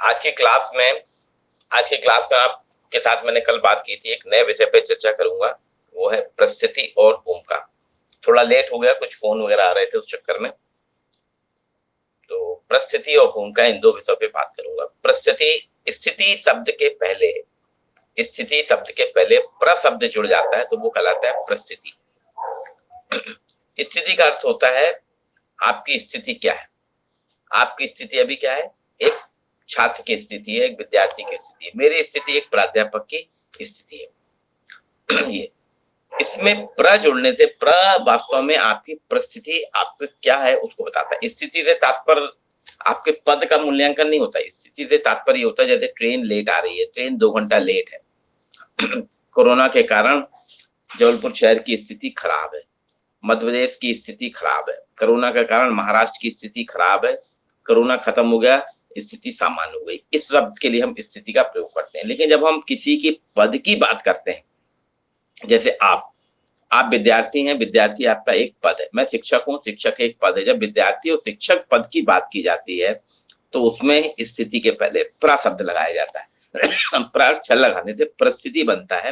आज की क्लास में आज की क्लास में आपके साथ मैंने कल बात की थी, एक नए विषय पे चर्चा करूंगा। वो है परिस्थिति और भूमिका। थोड़ा लेट हो गया, कुछ फोन वगैरह आ रहे थे उस चक्कर में। तो परिस्थिति और भूमिका, इन दो विषयों पे बात करूंगा। परिस्थिति, स्थिति शब्द के पहले प्र शब्द जुड़ जाता है तो वो कहलाता है परिस्थिति। स्थिति का अर्थ होता है आपकी स्थिति क्या है। आपकी स्थिति अभी क्या है? एक छात्र की स्थिति है, एक विद्यार्थी की स्थिति है। मेरी स्थिति एक प्राध्यापक की स्थिति है। ये इसमें प्र जुड़ने से प्र वास्तव में आपकी परिस्थिति आपके क्या है उसको बताता है। स्थिति से तात्पर्य आपके पद का मूल्यांकन नहीं होता है। स्थिति से तात्पर्य होता है जैसे ट्रेन लेट आ रही है, ट्रेन 2 घंटा लेट है। कोरोना के कारण जबलपुर शहर की स्थिति खराब है, मध्य प्रदेश की स्थिति खराब है। कोरोना के कारण महाराष्ट्र की स्थिति खराब है। कोरोना खत्म हो गया, स्थिति सामान्य हो गई। इस शब्द के लिए हम स्थिति का प्रयोग करते हैं। लेकिन जब हम किसी की पद की बात करते हैं, जैसे आप विद्यार्थी हैं, विद्यार्थी आपका एक पद है। मैं शिक्षक हूं, शिक्षक एक पद है। जब विद्यार्थी और शिक्षक पद की बात की जाती है तो उसमें स्थिति के पहले प्र शब्द लगाया जाता है। प्र अक्षर लगाने से परिस्थिति बनता है।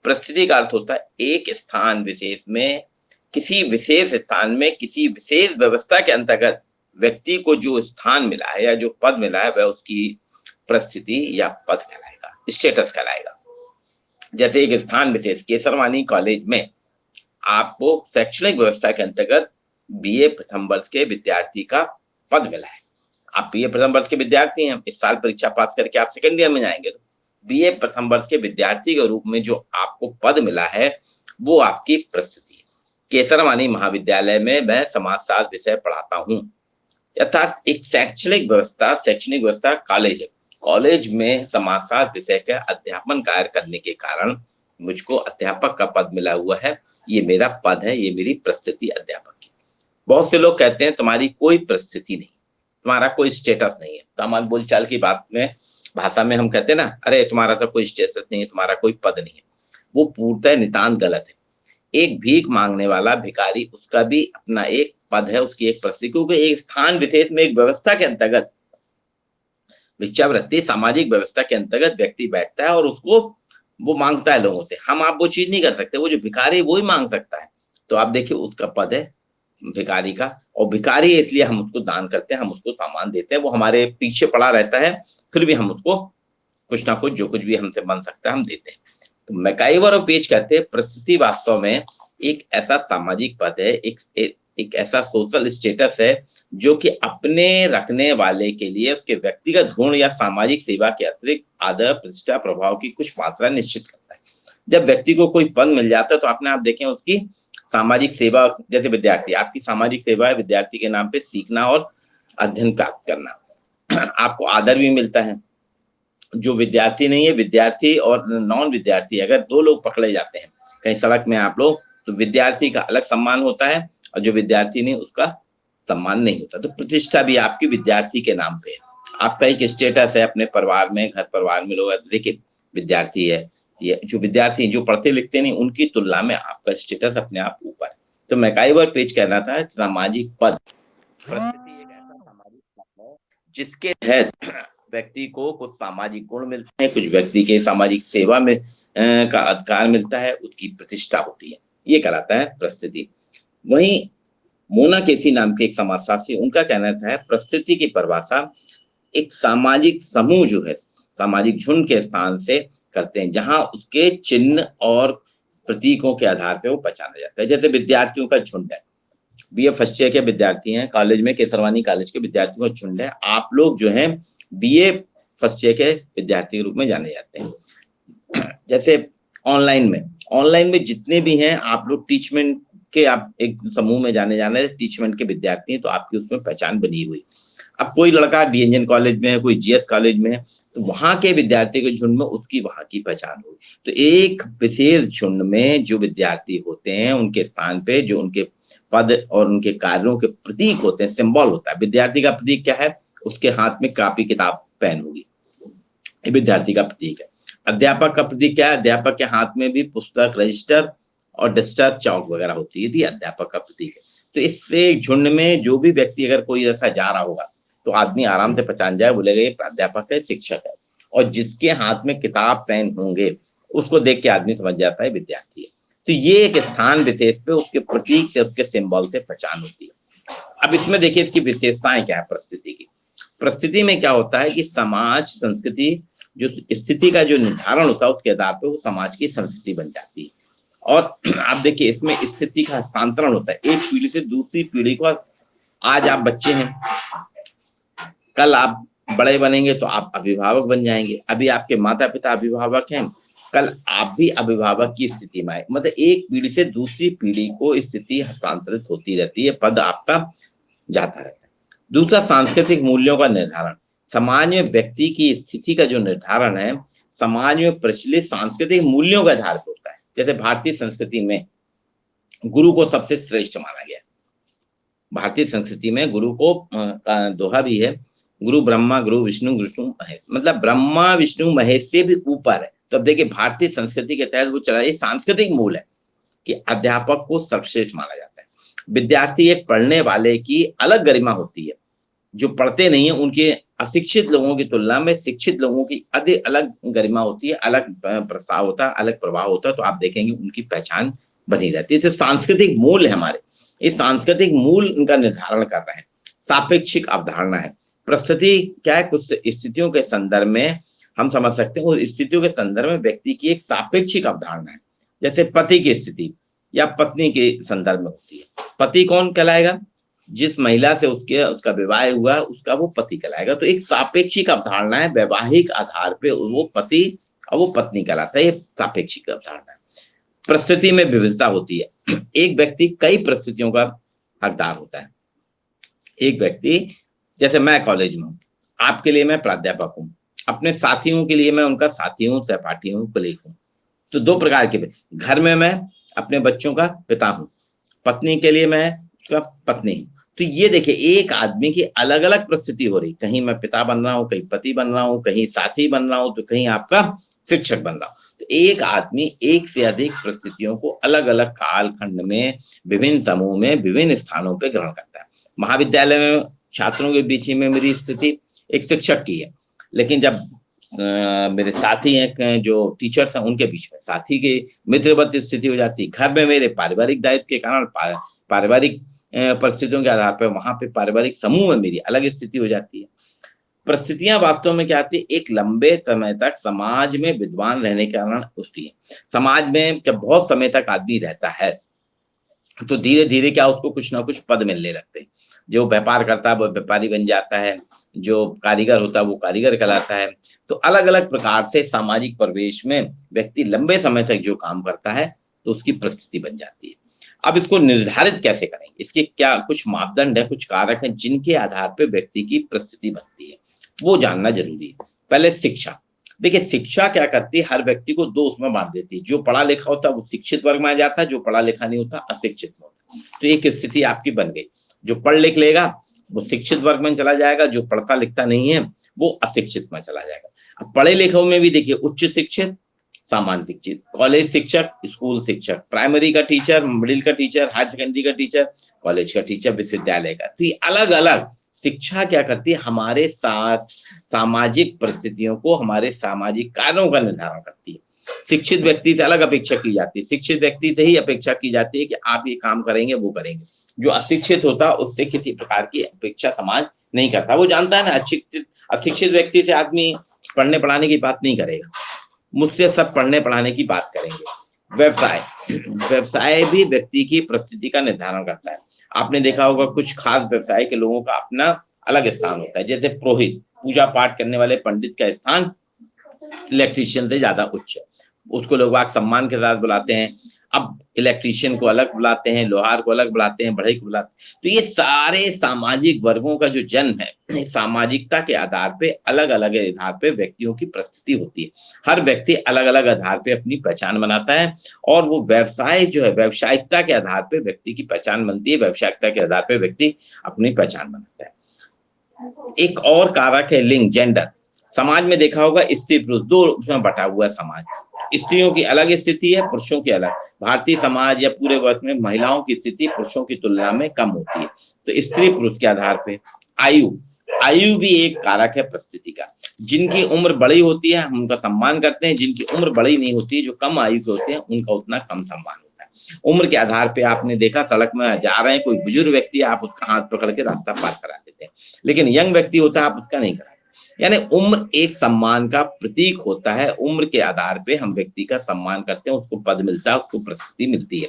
परिस्थिति का अर्थ होता है एक स्थान विशेष में, किसी विशेष स्थान में, किसी विशेष व्यवस्था के अंतर्गत व्यक्ति को जो स्थान मिला है या जो पद मिला है वह उसकी परिस्थिति या पद कहलाएगा, स्टेटस कहलाएगा। जैसे एक स्थान विशेष केसरवानी कॉलेज में आपको शैक्षणिक व्यवस्था के अंतर्गत बीए प्रथम वर्ष के विद्यार्थी का पद मिला है। आप बीए प्रथम वर्ष के विद्यार्थी हैं, इस साल परीक्षा पास करके आप सेकंड ईयर में जाएंगे, तो बीए प्रथम वर्ष के विद्यार्थी के रूप में जो आपको पद मिला है वो आपकी परिस्थिति है। केसरवानी महाविद्यालय में मैं समाजशास्त्र विषय पढ़ाता हूँ। अर्थात एक शैक्षणिक व्यवस्था कॉलेज है। कॉलेज में समाजशास्त्र विषय का अध्यापन कार्य करने के कारण मुझको अध्यापक का पद मिला हुआ है। ये मेरा पद है, ये मेरी परिस्थिति अध्यापक की। बहुत से लोग कहते हैं तुम्हारी कोई परिस्थिति नहीं, तुम्हारा कोई स्टेटस नहीं है। सामान्य बोलचाल की बात में, भाषा में हम कहते हैं ना, अरे तुम्हारा तो कोई स्टेटस नहीं है, तुम्हारा कोई पद नहीं है। वो पूर्णतः नितांत गलत है। एक भीख मांगने वाला भिखारी, उसका भी अपना एक पद है, उसकी एक परिस्थिति, क्योंकि एक स्थान विशेष में एक व्यवस्था के अंतर्गत, भिक्षावृत्ति सामाजिक व्यवस्था के अंतर्गत व्यक्ति बैठता है और उसको वो मांगता है लोगों से। हम आप वो चीज नहीं कर सकते, वो जो भिखारी वो ही मांग सकता है। तो आप देखिए उसका पद है भिखारी का, और भिखारी है इसलिए हम उसको दान करते हैं, हम उसको सामान देते हैं। वो हमारे पीछे पड़ा रहता है, फिर भी हम उसको कुछ ना कुछ, जो कुछ भी हमसे बन सकता है हम देते हैं। तो मैकाइवर और पेज कहते हैं परिस्थिति वास्तव में एक ऐसा सामाजिक पद है, एक ऐसा सोशल स्टेटस है जो कि अपने रखने वाले के लिए उसके व्यक्तिगत गुण या सामाजिक सेवा के अतिरिक्त आदर प्रतिष्ठा प्रभाव की कुछ मात्रा निश्चित करता है। जब व्यक्ति को कोई पद मिल जाता है तो आपने आप देखें उसकी सामाजिक सेवा, जैसे विद्यार्थी, आपकी सामाजिक सेवा है विद्यार्थी के नाम पे सीखना और अध्ययन प्राप्त करना। आपको आदर भी मिलता है। जो विद्यार्थी नहीं है, विद्यार्थी और नॉन विद्यार्थी, अगर 2 लोग पकड़े जाते हैं कहीं सड़क में आप लोग, तो विद्यार्थी का अलग सम्मान होता है और जो विद्यार्थी नहीं उसका सम्मान नहीं होता। तो प्रतिष्ठा भी आपकी विद्यार्थी के नाम पे है। आपका एक स्टेटस है अपने परिवार में, घर परिवार में लोग देखिए विद्यार्थी है, ये जो विद्यार्थी जो पढ़ते लिखते नहीं उनकी तुलना में आपका स्टेटस अपने आप ऊपर। तो मैकाइवर पेज कहना था सामाजिक पद। परिस्थिति एक ऐसा सामाजिक पद है जिसके तहत व्यक्ति को कुछ सामाजिक गुण मिलते हैं, कुछ व्यक्ति के सामाजिक सेवा में का अधिकार मिलता है, उसकी प्रतिष्ठा होती है, ये कहलाता है परिस्थिति। वहीं मोना केसी नाम के एक समाजशास्त्री, उनका कहना था परिस्थिति की परिभाषा एक सामाजिक समूह जो है, सामाजिक झुंड के स्थान से करते हैं, जहां उसके चिन्ह और प्रतीकों के आधार पर वो पहचाना जाता है। जैसे विद्यार्थियों का झुंड है, बीए फर्स्ट ईयर के विद्यार्थी हैं कॉलेज में, केसरवानी कॉलेज के विद्यार्थियों का झुंड है। आप लोग जो हैं बीए फर्स्ट ईयर के विद्यार्थी के रूप में जाने जाते हैं। जैसे ऑनलाइन में जितने भी हैं आप लोग टीचमेंट के, आप एक समूह में जाने टीचमेंट के विद्यार्थी हैं, तो आपकी उसमें पहचान बनी हुई। अब कोई लड़का डीएनजन कॉलेज में है, कोई जीएस कॉलेज में है, तो वहां के विद्यार्थी के झुंड में उसकी वहां की पहचान होगी। तो एक विशेष झुंड में जो विद्यार्थी होते हैं उनके स्थान पे जो उनके पद और उनके कार्यों के प्रतीक होते हैं, सिंबल होता है। विद्यार्थी का प्रतीक क्या है? उसके हाथ में कॉपी किताब पेन होगी, ये विद्यार्थी का प्रतीक है। अध्यापक का प्रतीक क्या है? अध्यापक के हाथ में भी पुस्तक, रजिस्टर और डस्टर, चौक वगैरह होती है, ये अध्यापक का प्रतीक है। तो इससे झुंड में जो भी व्यक्ति, अगर कोई ऐसा जा रहा होगा तो आदमी आराम से पहचान जाए, बोलेगा ये प्राध्यापक है, शिक्षक है। और जिसके हाथ में किताब पेन होंगे उसको देख के आदमी समझ जाता है विद्यार्थी है। तो ये एक स्थान विशेष पे उसके प्रतीक से, उसके सिंबल से पहचान होती है। अब इसमें देखिए इसकी विशेषताएं क्या है परिस्थिति की। परिस्थिति में क्या होता है कि समाज संस्कृति जो स्थिति का जो निर्धारण होता है उसके आधार पर वो समाज की संस्कृति बन जाती है। और आप देखिए इसमें स्थिति का हस्तांतरण होता है एक पीढ़ी से दूसरी पीढ़ी को। आज आप बच्चे हैं, कल आप बड़े बनेंगे तो आप अभिभावक बन जाएंगे। अभी आपके माता पिता अभिभावक हैं, कल आप भी अभिभावक की स्थिति में आए। मतलब एक पीढ़ी से दूसरी पीढ़ी को स्थिति हस्तांतरित होती रहती है, पद आपका जाता रहता है। दूसरा, सांस्कृतिक मूल्यों का निर्धारण। समाज में व्यक्ति की स्थिति का जो निर्धारण है समाज में प्रचलित सांस्कृतिक मूल्यों के आधार पर होता है। जैसे भारतीय संस्कृति में गुरु को सबसे श्रेष्ठ माना गया। भारतीय संस्कृति में गुरु को दोहा भी है, गुरु ब्रह्मा गुरु विष्णु महेश, मतलब ब्रह्मा विष्णु महेश से भी ऊपर है। तो अब देखिए भारतीय संस्कृति के तहत वो चला, ये सांस्कृतिक मूल है कि अध्यापक को सर्वश्रेष्ठ माना जाता है। विद्यार्थी एक पढ़ने वाले की अलग गरिमा होती है। जो पढ़ते नहीं है उनके अशिक्षित लोगों की तुलना में शिक्षित लोगों की अधिक अलग गरिमा होती है, अलग प्रस्ताव होता है, अलग प्रभाव होता है। तो आप देखेंगे उनकी पहचान बनी रहती है। तो सांस्कृतिक मूल है हमारे, इस सांस्कृतिक मूल इनका निर्धारण कर रहे हैं। सापेक्षिक अवधारणा है। परिस्थिति क्या है, कुछ स्थितियों के संदर्भ में हम समझ सकते हैं, उस स्थितियों के संदर्भ में व्यक्ति की एक सापेक्षिक अवधारणा है। जैसे पति की स्थिति या पत्नी के संदर्भ में होती है। पति कौन कहलाएगा, जिस महिला से उसका विवाह हुआ उसका वो पति कहलाएगा। तो एक सापेक्षिक अवधारणा है, वैवाहिक आधार पे वो पति और वो पत्नी कहलाता है, ये सापेक्षिक अवधारणा है। परिस्थिति में विविधता होती है। एक व्यक्ति कई परिस्थितियों का हकदार होता है। एक व्यक्ति, जैसे मैं कॉलेज में हूँ, आपके लिए मैं प्राध्यापक हूँ, अपने साथियों के लिए मैं उनका साथी हूँ, सहपाठी हूँ, कलीग हूँ। तो दो प्रकार के, घर में मैं अपने बच्चों का पिता हूँ, पत्नी के लिए मैं उसका पत्नी हूँ। तो ये देखिए एक आदमी की अलग अलग परिस्थिति हो रही, कहीं मैं पिता बन रहा हूँ, कहीं पति बन रहा हूँ, कहीं साथी बन रहा हूँ, तो कहीं आपका शिक्षक बन रहा हूँ। तो एक आदमी एक से अधिक परिस्थितियों को अलग अलग कालखंड में, विभिन्न समूह में, विभिन्न स्थानों पर ग्रहण करता है। महाविद्यालय में छात्रों के बीच में मेरी स्थिति एक शिक्षक की है, लेकिन जब मेरे साथी हैं जो टीचर्स हैं उनके बीच में साथी के मित्रवत स्थिति हो जाती है। घर में मेरे पारिवारिक दायित्व के कारण पारिवारिक परिस्थितियों के आधार पर वहां पे पारिवारिक समूह में मेरी अलग स्थिति हो जाती है। परिस्थितियां वास्तव में क्या आती है, एक लंबे समय तक समाज में विद्वान रहने के कारण होती है। समाज में जब बहुत समय तक आदमी रहता है तो धीरे धीरे क्या उसको कुछ ना कुछ पद मिलने लगते हैं। जो व्यापार करता है वो व्यापारी बन जाता है, जो कारीगर होता है वो कारीगर कहलाता है। तो अलग अलग प्रकार से सामाजिक परिवेश में व्यक्ति लंबे समय तक जो काम करता है तो उसकी परिस्थिति बन जाती है। अब इसको निर्धारित कैसे करेंगे, इसके क्या कुछ मापदंड है, कुछ कारक हैं जिनके आधार पर व्यक्ति की परिस्थिति बनती है, वो जानना जरूरी है। पहले शिक्षा। देखिए शिक्षा क्या करती है, हर व्यक्ति को दो उसमें बांट देती है। जो पढ़ा लिखा होता है वो शिक्षित वर्ग में आ जाता है, जो पढ़ा लिखा नहीं होता अशिक्षित में होता है। तो एक स्थिति आपकी बन गई। जो पढ़ लिख लेगा वो शिक्षित वर्ग में चला जाएगा, जो पढ़ता लिखता नहीं है वो अशिक्षित में चला जाएगा। अब पढ़े लिखे में भी देखिए उच्च शिक्षित, सामान्य शिक्षित, कॉलेज शिक्षक, स्कूल शिक्षक, प्राइमरी का टीचर, मिडिल का टीचर, हायर सेकेंडरी का टीचर, कॉलेज का टीचर, विश्वविद्यालय का। तो ये अलग अलग शिक्षा क्या करती है, हमारे साथ सामाजिक परिस्थितियों को, हमारे सामाजिक कार्यों का निर्धारण करती है। शिक्षित व्यक्ति से अलग अपेक्षा की जाती है, शिक्षित व्यक्ति से ही अपेक्षा की जाती है कि आप ये काम करेंगे वो करेंगे। जो अशिक्षित होता है उससे किसी प्रकार की अपेक्षा समाज नहीं करता। वो जानता है ना अशिक्षित व्यक्ति से आदमी पढ़ने पढ़ाने की बात नहीं करेगा, मुझसे सब पढ़ने पढ़ाने की बात करेंगे। व्यवसाय भी व्यक्ति की परिस्थिति का निर्धारण करता है। आपने देखा होगा कुछ खास व्यवसाय के लोगों का अपना अलग स्थान होता है। जैसे पुरोहित, पूजा पाठ करने वाले पंडित का स्थान इलेक्ट्रीशियन से ज्यादा उच्च है, उसको लोग सम्मान के साथ बुलाते हैं। अब इलेक्ट्रीशियन को अलग बुलाते हैं, लोहार को अलग बुलाते हैं, बढ़ई को बुलाते हैं। तो ये सारे सामाजिक वर्गों का जो जन्म है, सामाजिकता के आधार पे अलग अलग आधार पे व्यक्तियों की परिस्थिति होती है। हर व्यक्ति अलग अलग आधार पे अपनी पहचान बनाता है और वो व्यवसाय जो है, व्यवसायिकता के आधार पे व्यक्ति की पहचान बनती है, व्यवसायिकता के आधार पे व्यक्ति अपनी पहचान बनाता है। एक और कारक है लिंग, जेंडर। समाज में देखा होगा स्त्री पुरुष दो उसमें बटा हुआ है समाज। स्त्रियों की अलग स्थिति है, पुरुषों की अलग। भारतीय समाज या पूरे वर्ष में महिलाओं की स्थिति पुरुषों की तुलना में कम होती है। तो स्त्री पुरुष के आधार पे आयु, आयु भी एक कारक है परिस्थिति का। जिनकी उम्र बड़ी होती है हम उनका सम्मान करते हैं, जिनकी उम्र बड़ी नहीं होती, जो कम आयु के होते हैं, उनका उतना कम सम्मान होता है। उम्र के आधार पे आपने देखा सड़क में जा रहे हैं कोई बुजुर्ग व्यक्ति, आप उसका हाथ पकड़ के रास्ता पार करा देते हैं, लेकिन यंग व्यक्ति होता है आप उसका नहीं कराते। यानी उम्र एक सम्मान का प्रतीक होता है। उम्र के आधार पे हम व्यक्ति का सम्मान करते हैं, उसको पद मिलता है, उसको प्रसिद्धि मिलती है।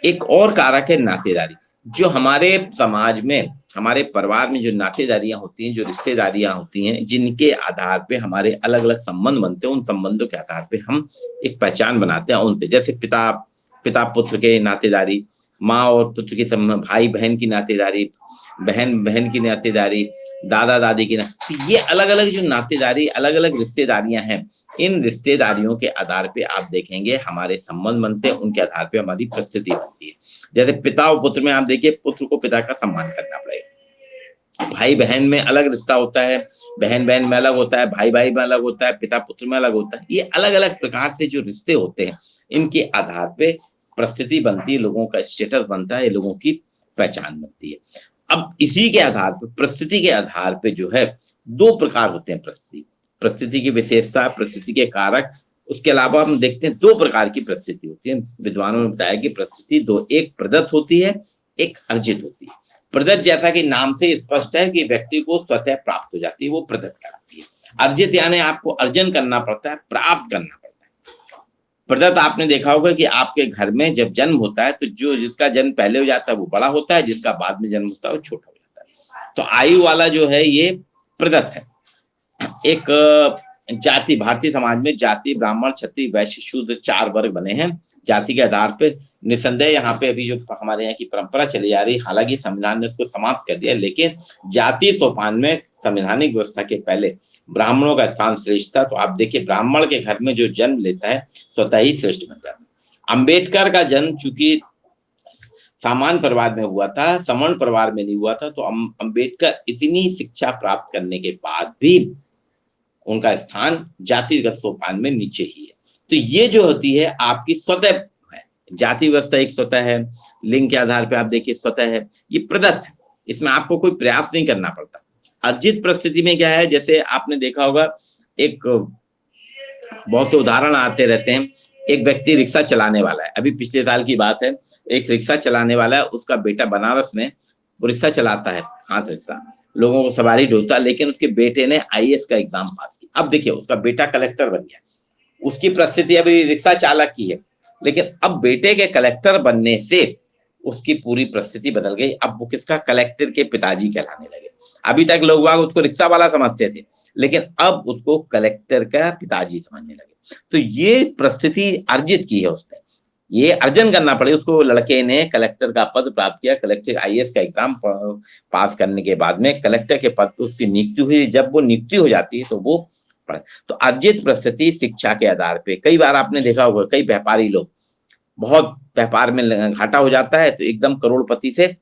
एक और कारक है नातेदारी। जो हमारे समाज में, हमारे परिवार में जो नातेदारियां होती हैं, जो रिश्तेदारियां होती हैं, जिनके आधार पे हमारे अलग अलग संबंध बनते हैं, उन संबंधों के आधार पे हम एक पहचान बनाते हैं उनसे। जैसे पिता पुत्र के नातेदारी, माँ और पुत्र की भाई बहन की नातेदारी, बहन बहन की नातेदारी, दादा दादी की तो ये अलग अलग जो नातेदारी, अलग अलग रिश्तेदारियां हैं, इन रिश्तेदारियों के आधार पे आप देखेंगे हमारे संबंध बनते हैं, उनके आधार पे हमारी परिस्थिति बनती है। जैसे पिता और पुत्र में आप देखिए, पुत्र को पिता का सम्मान करना पड़ेगा। भाई बहन में अलग रिश्ता होता है, बहन बहन में अलग होता है, भाई भाई में अलग होता है, पिता पुत्र में अलग होता है। ये अलग अलग प्रकार से जो रिश्ते होते हैं, इनके आधार पे परिस्थिति बनती है, लोगों का स्टेटस बनता है, लोगों की पहचान बनती है। अब इसी के आधार पर, परिस्थिति के आधार पे जो है, दो प्रकार होते हैं परिस्थिति की विशेषता, परिस्थिति के कारक। उसके अलावा हम देखते हैं दो प्रकार की परिस्थिति होती है। विद्वानों ने बताया कि परिस्थिति दो, एक प्रदत्त होती है, एक अर्जित होती है। प्रदत्त जैसा कि नाम से स्पष्ट है कि व्यक्ति को स्वतः प्राप्त हो जाती है, वो प्रदत्त कहलाती है। अर्जित यानी आपको अर्जन करना पड़ता है, प्राप्त करना पड़ता है। प्रदत्त आपने देखा होगा कि आपके घर में जब जन्म होता है तो जो जिसका जन्म पहले हो जाता है वो बड़ा होता है, जिसका बाद में जन्म होता है वो छोटा हो जाता है। तो आयु वाला जो है ये प्रदत्त है। एक जाति, भारतीय समाज में जाति, ब्राह्मण, क्षत्रिय, वैश्य, शूद्र 4 वर्ग बने हैं। जाति के आधार पे निसंदेह यहाँ पे अभी जो हमारे यहाँ की परंपरा चली आ रही, हालांकि संविधान ने उसको समाप्त कर दिया, लेकिन जाति सोपान में संवैधानिक व्यवस्था के पहले ब्राह्मणों का स्थान श्रेष्ठ था। तो आप देखिए, ब्राह्मण के घर में जो जन्म लेता है स्वतः ही श्रेष्ठ बन जाता है। अम्बेडकर का जन्म चूंकि सामान्य परिवार में हुआ था, सवर्ण परिवार में नहीं हुआ था, तो अम्बेडकर इतनी शिक्षा प्राप्त करने के बाद भी उनका स्थान जातिगत सोपान में नीचे ही है। तो ये जो होती है आपकी स्वतः है, जाति व्यवस्था एक स्वतः है, लिंग के आधार पे आप देखिए स्वतः है, ये प्रदत्त है, इसमें आपको कोई प्रयास नहीं करना पड़ता। अर्जित परिस्थिति में क्या है, जैसे आपने देखा होगा, एक बहुत से उदाहरण आते रहते हैं। एक व्यक्ति रिक्शा चलाने वाला है, अभी पिछले साल की बात है, एक रिक्शा चलाने वाला है, उसका बेटा बनारस में वो रिक्शा चलाता है, हाथ रिक्शा, लोगों को सवारी ढोता, लेकिन उसके बेटे ने आईएएस का एग्जाम पास किया। अब देखिए उसका बेटा कलेक्टर बन गया, उसकी परिस्थिति अभी रिक्शा चालक की है, लेकिन अब बेटे के कलेक्टर बनने से उसकी पूरी परिस्थिति बदल गई। अब वो किसका, कलेक्टर के पिताजी कहलाने लगे। अभी तक लोग उसको रिक्शा वाला समझते थे, लेकिन अब उसको कलेक्टर का पिताजी समझने लगे। तो ये परिस्थिति अर्जित की है उसने, ये अर्जन करना पड़े उसको। लड़के ने कलेक्टर का पद प्राप्त किया, कलेक्टर आईएएस का एग्जाम पास करने के बाद में कलेक्टर के पद पर उसकी नियुक्ति हुई। जब वो नियुक्ति हो जाती है तो वो पढ़े। तो अर्जित परिस्थिति शिक्षा के आधार पे, कई बार आपने देखा होगा कई व्यापारी लोग, बहुत व्यापार में घाटा हो जाता है तो एकदम करोड़पति से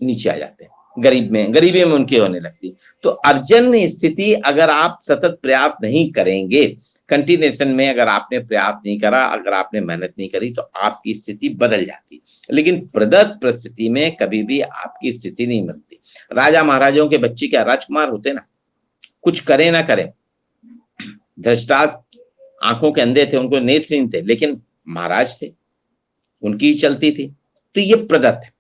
नीचे आ जाते हैं, गरीबी में उनकी होने लगती। तो अर्जन स्थिति अगर आप सतत प्रयास नहीं करेंगे, कंटिन्यूएशन में अगर आपने प्रयास नहीं करा, अगर आपने मेहनत नहीं करी, तो आपकी स्थिति बदल जाती। लेकिन प्रदत्त परिस्थिति में कभी भी आपकी स्थिति नहीं बनती। राजा महाराजाओं के बच्चे क्या राजकुमार होते ना, कुछ करे ना करे, दृष्टा, आंखों के अंधे थे, उनको नेत्रहीन थे, लेकिन महाराज थे, उनकी चलती थी। तो ये प्रदत्त है।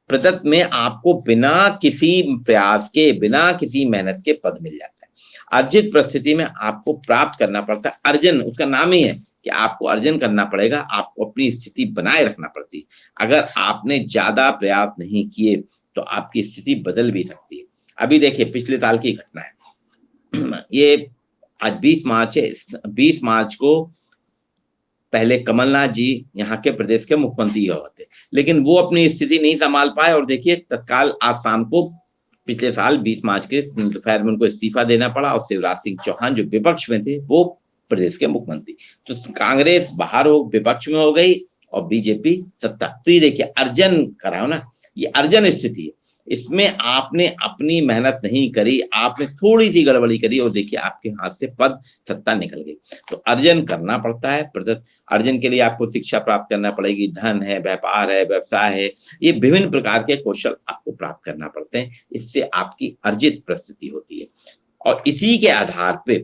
प्रदत्त में आपको बिना किसी प्रयास के, बिना किसी मेहनत के पद मिल जाता है। अर्जित परिस्थिति में आपको प्राप्त करना पड़ता है। अर्जन उसका नाम ही है कि आपको अर्जन करना पड़ेगा, आपको अपनी स्थिति बनाए रखना पड़ती है। अगर आपने ज्यादा प्रयास नहीं किए तो आपकी स्थिति बदल भी सकती है। अभी देखिए पिछले साल की घटना है, ये आज 20 मार्च है। 20 मार्च को पहले कमलनाथ जी यहाँ के प्रदेश के मुख्यमंत्री हुए थे, लेकिन वो अपनी स्थिति नहीं संभाल पाए और देखिए तत्काल आज शाम को, पिछले साल 20 मार्च के दोपहर में उनको इस्तीफा देना पड़ा और शिवराज सिंह चौहान जो विपक्ष में थे वो प्रदेश के मुख्यमंत्री। तो कांग्रेस बाहर हो, विपक्ष में हो गई और बीजेपी सत्ता। तो ये देखिए अर्जन कराओ ना, ये अर्जन स्थिति है। इसमें आपने अपनी मेहनत नहीं करी, आपने थोड़ी सी गड़बड़ी करी और देखिए आपके हाथ से पद सत्ता निकल गई। तो अर्जन करना पड़ता है, अर्जन के लिए आपको शिक्षा प्राप्त करना पड़ेगी, धन है, व्यापार है, व्यवसाय है, ये विभिन्न प्रकार के कौशल आपको प्राप्त करना पड़ते हैं, इससे आपकी अर्जित परिस्थिति होती है। और इसी के आधार पे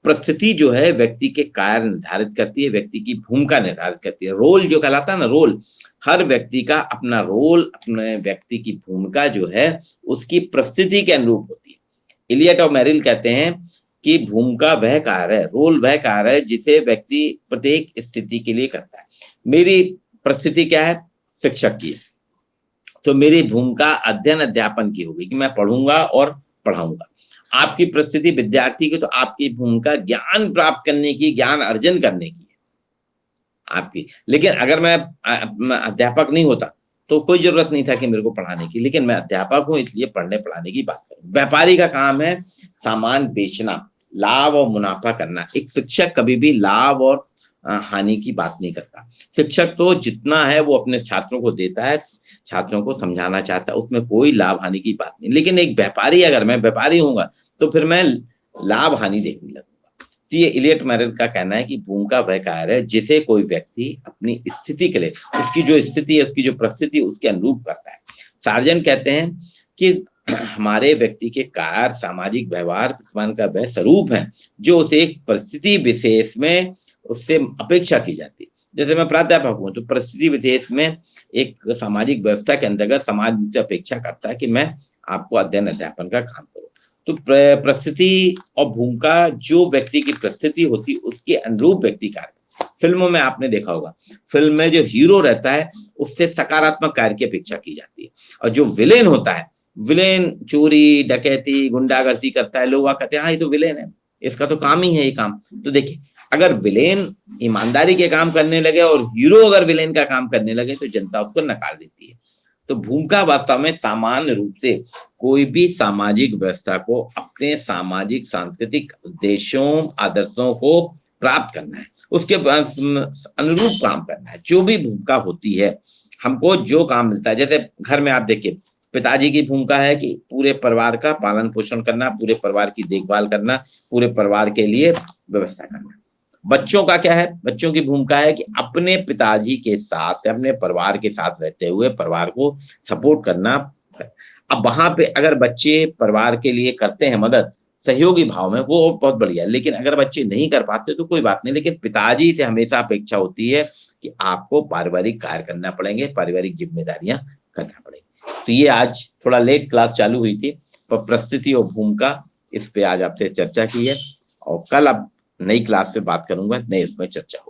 परिस्थिति जो है व्यक्ति के कार्य निर्धारित करती है, व्यक्ति की भूमिका निर्धारित करती है। रोल जो कहलाता है ना, रोल, हर व्यक्ति का अपना रोल, अपने व्यक्ति की भूमिका जो है उसकी परिस्थिति के अनुरूप होती है। इलियट और मेरिल कहते हैं कि भूमिका वह कार्य है, रोल वह कार्य है जिसे व्यक्ति प्रत्येक स्थिति के लिए करता है। मेरी परिस्थिति क्या है? शिक्षक की, तो मेरी भूमिका अध्ययन अध्यापन की होगी कि मैं पढ़ूंगा और पढ़ाऊंगा। आपकी परिस्थिति विद्यार्थी की, तो आपकी भूमिका ज्ञान प्राप्त करने की, ज्ञान अर्जन करने की है आपकी। लेकिन अगर मैं अध्यापक नहीं होता तो कोई जरूरत नहीं था कि मेरे को पढ़ाने की, लेकिन मैं अध्यापक हूं इसलिए पढ़ने पढ़ाने की बात करूं। व्यापारी का काम है सामान बेचना, लाभ और मुनाफा करना। एक शिक्षक कभी भी लाभ और हानि की बात नहीं करता। शिक्षक तो जितना है वो अपने छात्रों को देता है, छात्रों को समझाना चाहता है, उसमें कोई लाभ हानि की बात नहीं। लेकिन एक व्यापारी, अगर मैं व्यापारी होऊंगा तो फिर मैं लाभ हानि देखने लगूंगा। तो ये इलियट मेरिल का कहना है कि भूमिका वह कार्य है जिसे कोई व्यक्ति अपनी स्थिति के लिए, उसकी जो स्थिति है, उसकी जो परिस्थिति, उसके अनुरूप करता है। सार्जन कहते हैं कि हमारे व्यक्ति के कार्य, सामाजिक व्यवहार प्रतिमान का वह स्वरूप है जो उसे एक परिस्थिति विशेष में उससे अपेक्षा की जाती है। जैसे मैं प्राध्यापक हूं तो परिस्थिति विशेष में एक सामाजिक व्यवस्था के अंतर्गत समाज मुझसे अपेक्षा करता है कि मैं आपको अध्ययन अध्यापन का काम करूं। तो परिस्थिति और भूमिका, जो व्यक्ति की परिस्थिति होती है उसके अनुरूप व्यक्ति कार्य। फिल्मों में आपने देखा होगा, फिल्म में जो हीरो रहता है उससे सकारात्मक कार्य की अपेक्षा की जाती है, और जो विलेन होता है, विलेन चोरी डकैती गुंडागर्दी करता है, लोग कहते हैं हाँ ये तो विलेन है, इसका तो काम ही है ये काम। तो देखिए, अगर विलेन ईमानदारी के काम करने लगे और हीरो अगर विलेन का काम करने लगे तो जनता उसको नकार देती है। तो भूमिका वास्तव में सामान्य रूप से कोई भी सामाजिक व्यवस्था को अपने सामाजिक सांस्कृतिक उद्देश्यों, आदर्शों को प्राप्त करना है, उसके अनुरूप काम करना है। जो भी भूमिका होती है, हमको जो काम मिलता है, जैसे घर में आप देखिए, पिताजी की भूमिका है कि पूरे परिवार का पालन पोषण करना, पूरे परिवार की देखभाल करना, पूरे परिवार के लिए व्यवस्था करना। बच्चों का क्या है? बच्चों की भूमिका है कि अपने पिताजी के साथ, अपने परिवार के साथ रहते हुए परिवार को सपोर्ट करना। अब वहां पे अगर बच्चे परिवार के लिए करते हैं मदद सहयोगी भाव में, वो बहुत बढ़िया है। लेकिन अगर बच्चे नहीं कर पाते तो कोई बात नहीं, लेकिन पिताजी से हमेशा अपेक्षा होती है कि आपको पारिवारिक कार्य करना पड़ेंगे, पारिवारिक जिम्मेदारियां करना पड़ेगी। तो ये आज थोड़ा लेट क्लास चालू हुई थी, पर परिस्थिति और भूमिका इस पे आज आपसे चर्चा की है, और कल अब नई क्लास पे बात करूंगा, नई उसमें चर्चा होगी।